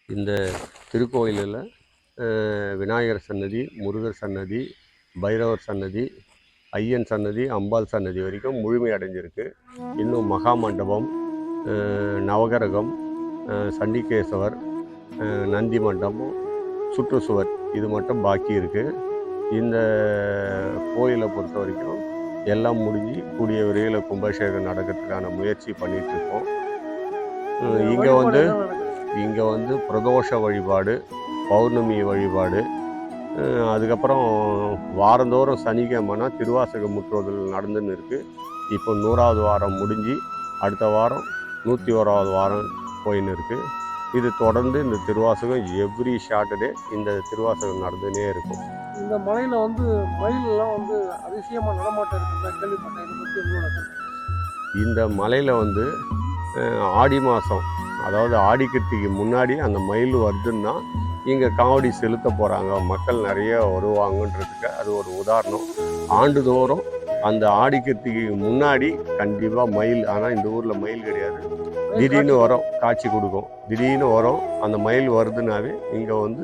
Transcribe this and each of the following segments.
இந்த திருக்கோயிலில் விநாயகர் சன்னதி, முருகர் சன்னதி, பைரவர் சன்னதி, ஐயன் சன்னதி, அம்பாள் சன்னதி வரைக்கும் முழுமை அடைஞ்சிருக்கு. இன்னும் மகா மண்டபம், நவகரகம், சண்டிகேசவர், நந்தி மண்டபம், சுற்றுச்சுவர் இது மட்டும் பாக்கி இருக்குது. இந்த கோயிலை பொறுத்த வரைக்கும் எல்லாம் முடிஞ்சு கூடிய விரைவில் கும்பாபிஷேகம் நடக்கிறதுக்கான முயற்சி பண்ணிகிட்ருக்கோம். இங்கே வந்து பிரதோஷ வழிபாடு, பௌர்ணமி வழிபாடு, அதுக்கப்புறம் வாரந்தோறும் சனிக்கிழமைனா திருவாசக முற்றுதல் நடந்துன்னு இருக்குது. இப்போ 100வது வாரம் முடிஞ்சு அடுத்த வாரம் 101வது வாரம் போயின்னு இருக்குது. இது தொடர்ந்து இந்த திருவாசகம் எவ்ரி சாட்டர்டே இந்த திருவாசகம் நடந்துனே இருக்கும். இந்த மலையில் வந்து மயிலெல்லாம் வந்து அதிசயமாக நடமாட்டம் இருக்குதா கேள்விப்பட்டேன். இதை பற்றி உங்களோட இந்த மலையில் வந்து ஆடி மாதம், அதாவது ஆடி கிருத்திக்கு முன்னாடி அந்த மயில் வருதுன்னா இங்கே காவடி செலுத்த போகிறாங்க, மக்கள் நிறைய வருவாங்கன்றதுக்கு அது ஒரு உதாரணம். ஆண்டுதோறும் அந்த ஆடி கிருத்திக்கு முன்னாடி கண்டிப்பாக மயில், ஆனால் இந்த ஊரில் மயில் கிடையாது, திடீர்னு வரும், காட்சி கொடுக்கும், திடீர்னு வரும். அந்த மயில் வருதுனாவே இங்கே வந்து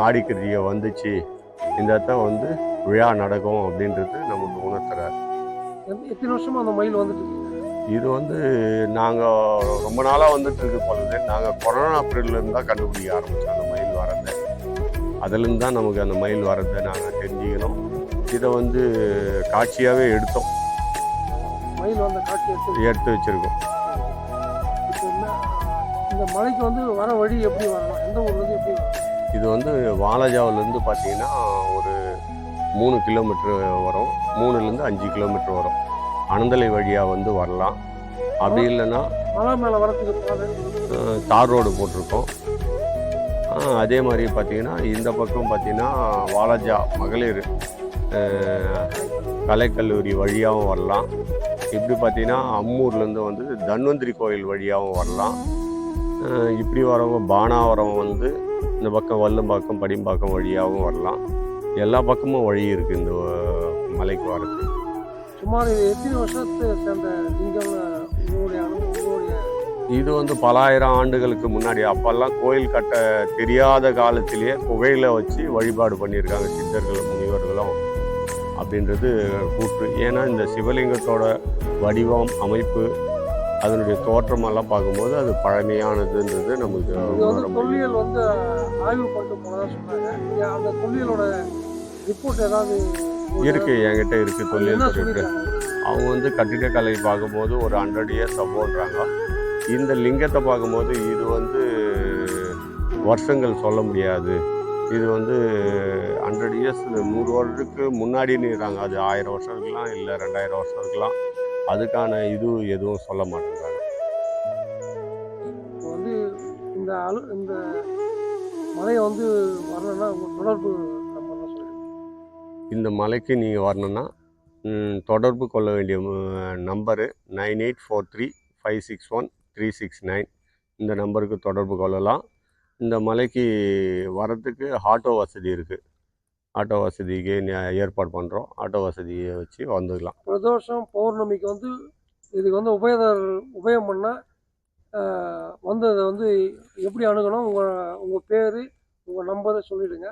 ஆடி கிருத்திகை வந்துச்சு, இந்த இடத்த வந்து விழா நடக்கும் அப்படின்றது நமக்கு உணர்த்துறாரு. எத்தனை வருஷமாக அந்த மயில் வந்துட்டு? இது வந்து நாங்கள் ரொம்ப நாளாக வந்துட்டு இருக்கு பொழுது. நாங்கள் கொரோனா பீரியட்லேருந்து தான் கண்டுபிடிக்க ஆரம்பித்தோம் அந்த மயில் வரதை. அதுலேருந்து தான் நமக்கு அந்த மயில் வரதை நாங்கள் தெரிஞ்சுக்கணும். இதை வந்து காட்சியாகவே எடுத்தோம், மயில் வந்த காட்சி எடுத்து வச்சுருக்கோம். இந்த மலைக்கு வந்து வர வழி எப்படி வரலாம், எந்த ஊர்லேருந்து எப்படி வரலாம்? இது வந்து வாலாஜாவிலேருந்து பார்த்தீங்கன்னா ஒரு 3 கிலோமீட்ரு வரும், 3லேருந்து 5 கிலோமீட்ரு வரும். அனந்தலை வழியாக வந்து வரலாம். அப்படி இல்லைன்னா மலை மேலே வரத்துக்கு தார் ரோடு போட்டிருக்கோம். அதே மாதிரி பார்த்திங்கன்னா இந்த பக்கம் பார்த்திங்கன்னா வாலாஜா மகளிர் கலைக்கல்லூரி வழியாகவும் வரலாம். இப்படி பார்த்திங்கன்னா அம்மூர்லேருந்து வந்து தன்வந்திரி கோயில் வழியாகவும் வரலாம். இப்படி வரவங்க பானாவரம் வந்து இந்த பக்கம் வல்லும்பாக்கம், படிம்பாக்கம் வழியாகவும் வரலாம். எல்லா பக்கமும் வழி இருக்குது இந்த மலைக்கு வரது. சுமார் எத்தனை வருஷத்தை சேர்ந்த இது வந்து பல ஆயிரம் ஆண்டுகளுக்கு முன்னாடி, அப்போல்லாம் கோயில் கட்ட தெரியாத காலத்திலேயே புகையில வச்சு வழிபாடு பண்ணியிருக்காங்க சித்தர்களும் முனிவர்களும் அப்படின்றது கூற்று. ஏன்னா இந்த சிவலிங்கத்தோட வடிவம், அமைப்பு, அதனுடைய தோற்றமெல்லாம் பார்க்கும்போது அது பழமையானதுன்றது நமக்கு தொல்லியல் வந்து ஆய்வு பண்ணிட்டு போனதா சொன்னாங்க. அந்த தொல்லியலோட ரிப்போர்ட் ஏதாவது இருக்குது, என்கிட்ட இருக்குது. தொல்லியல் இருக்கு. அவங்க வந்து கட்டிடக்கலை பார்க்கும்போது ஒரு 100 years போடுறாங்க. இந்த லிங்கத்தை பார்க்கும்போது இது வந்து வருஷங்கள் சொல்ல முடியாது, இது வந்து 100 years 100 வருடத்துக்கு முன்னாடின்னுறாங்க. அது 1000 வருஷம் இருக்கலாம், இல்லை 2000 வருஷம் இருக்கலாம். அதுக்கான இது எதுவும் சொல்ல மாட்டேங்கிறாங்க. வந்து இந்த மலையை வந்து வரணும்னா தொடர்பு இந்த மலைக்கு நீங்கள் வரணுன்னா தொடர்பு கொள்ள வேண்டிய நம்பரு 9843561369. இந்த நம்பருக்கு தொடர்பு கொள்ளலாம். இந்த மலைக்கு வரத்துக்கு ஆட்டோ வசதி இருக்குது. ஆட்டோ வசதிக்கு ஏற்பாடு பண்ணுறோம். ஆட்டோ வசதியை வச்சு வந்துக்கலாம். பிரதோஷம் பௌர்ணமிக்கு வந்து இதுக்கு வந்து உபயம் பண்ணால் வந்து அதை வந்து எப்படி அணுகணும், உங்கள் பேர், உங்கள் நம்பரை சொல்லிவிடுங்க.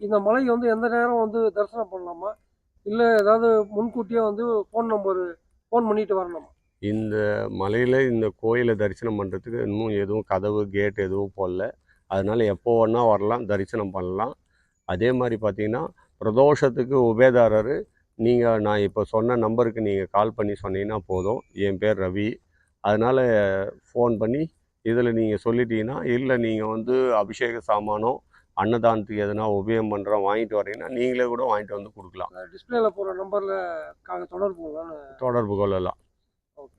இந்த மலைக்கு வந்து எந்த நேரம் வந்து தரிசனம் பண்ணலாமா, இல்லை ஏதாவது முன்கூட்டியே வந்து ஃபோன் பண்ணிட்டு வரணுமா? இந்த மலையில் இந்த கோயிலை தரிசனம் பண்ணுறதுக்கு இன்னும் எதுவும் கதவு கேட் எதுவும் போடல. அதனால் எப்போ வேணா வரலாம், தரிசனம் பண்ணலாம். அதே மாதிரி பார்த்திங்கன்னா பிரதோஷத்துக்கு உபயதாரர் நான் இப்போ சொன்ன நம்பருக்கு நீங்கள் கால் பண்ணி சொன்னீங்கன்னா போதும். என் பேர் ரவி. அதனால் ஃபோன் பண்ணி இதில் நீங்கள் சொல்லிட்டீங்கன்னா, இல்லை நீங்கள் வந்து அபிஷேக சாமானோ அன்னதானத்துக்கு எதனா உபயம் பண்ணுறோம் வாங்கிட்டு வரீங்கன்னா நீங்களே கூட வாங்கிட்டு வந்து கொடுக்கலாம். டிஸ்பிளேல போகிற நம்பரில் தொடர்பு கொள்ளலாம். ஓகே.